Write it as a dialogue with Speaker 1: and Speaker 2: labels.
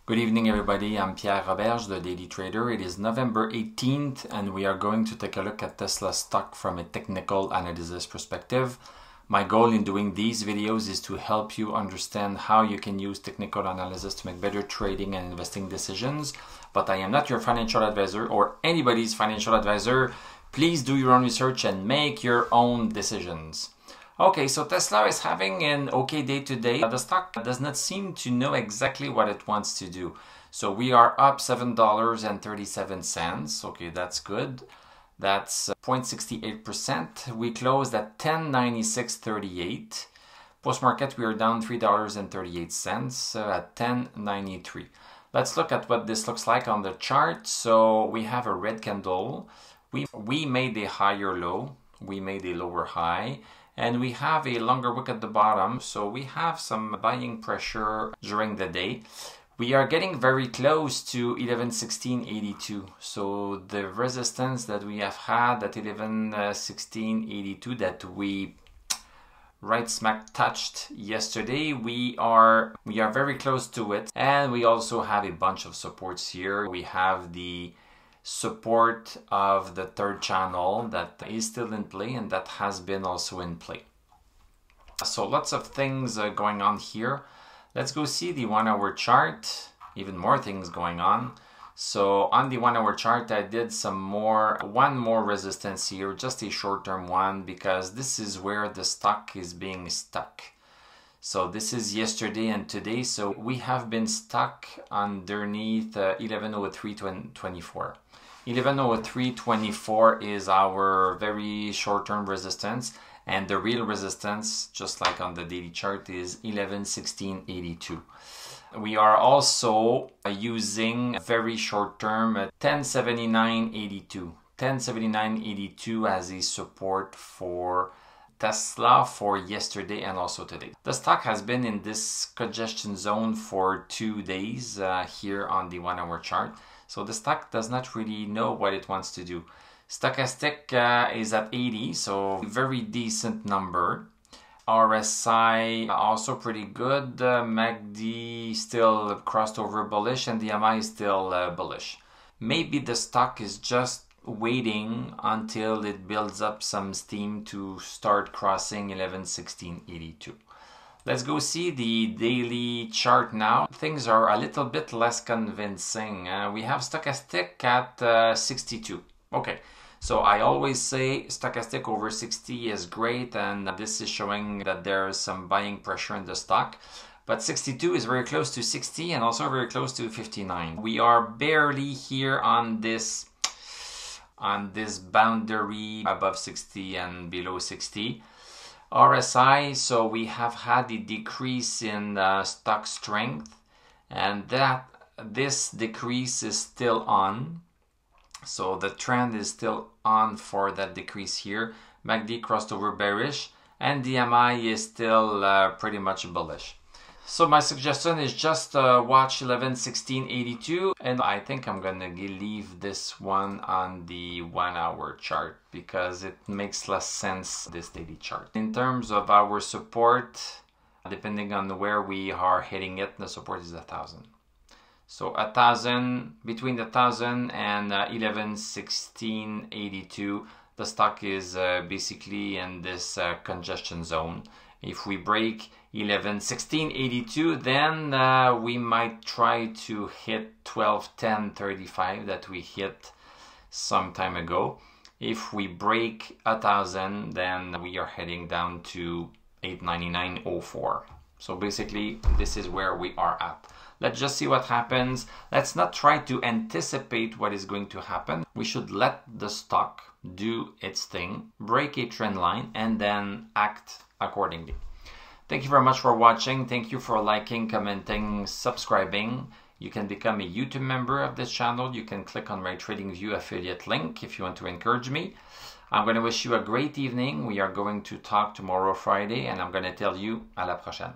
Speaker 1: Good evening everybody, I'm Pierre Roberge, the Daily Trader. It is November 18th and we are going to take a look at Tesla stock from a technical analysis perspective. My goal in doing these videos is to help you understand how you can use technical analysis to make better trading and investing decisions. But I am not your financial advisor or anybody's financial advisor. Please do your own research and make your own decisions. Okay, so Tesla is having an okay day today. The stock does not seem to know exactly what it wants to do. So we are up $7.37. Okay, that's good. That's 0.68%. We closed at 1096.38. Post-market, we are down $3.38 at 1093. Let's look at what this looks like on the chart. So we have a red candle. We made a higher low. We made a lower high. And we have a longer wick at the bottom, so we have some buying pressure during the day. We are getting very close to 1116.82. So the resistance that we have had at 1116.82 that we right smack touched yesterday, we are very close to it. And we also have a bunch of supports here. We have the support of the third channel that is still in play and that has been also in play. So lots of things going on here. Let's go see the 1 hour chart. Even more things going on. So on the 1 hour chart, I did one more resistance here, just a short-term one, because this is where the stock is being stuck. So this is yesterday and today, so we have been stuck underneath 1103.24. 1103.24 is our very short-term resistance, and the real resistance, just like on the daily chart, is 1116.82. We are also using very short-term 1079.82. 1079.82 as a support for Tesla for yesterday and also today. The stock has been in this congestion zone for 2 days here on the 1 hour chart. So the stock does not really know what it wants to do. Stochastic is at 80, so very decent number. RSI also pretty good. MACD still crossed over bullish and the MI is still bullish. Maybe the stock is just waiting until it builds up some steam to start crossing 1116.82. Let's go see the daily chart now. Things are a little bit less convincing. We have stochastic at 62. Okay, so I always say stochastic over 60 is great, and this is showing that there is some buying pressure in the stock. But 62 is very close to 60 and also very close to 59. We are barely here on this boundary above 60 and below 60. RSI, so we have had a decrease in stock strength, and this decrease is still on. So the trend is still on for that decrease here. MACD crossed over bearish and DMI is still pretty much bullish. So my suggestion is just watch 1116.82, and I think I'm gonna leave this one on the 1 hour chart because it makes less sense, this daily chart. In terms of our support, depending on where we are hitting it, the support is 1,000. So 1,000, between 1,000 and 1116.82, the stock is basically in this congestion zone. If we break 1116.82, then we might try to hit 1210.35 that we hit some time ago. If we break 1,000, then we are heading down to 899.04. So basically, this is where we are at. Let's just see what happens. Let's not try to anticipate what is going to happen. We should let the stock do its thing, break a trend line, and then act accordingly. Thank you very much for watching. Thank you for liking, commenting, subscribing. You can become a YouTube member of this channel. You can click on my TradingView affiliate link if you want to encourage me. I'm going to wish you a great evening. We are going to talk tomorrow, Friday, and I'm going to tell you à la prochaine.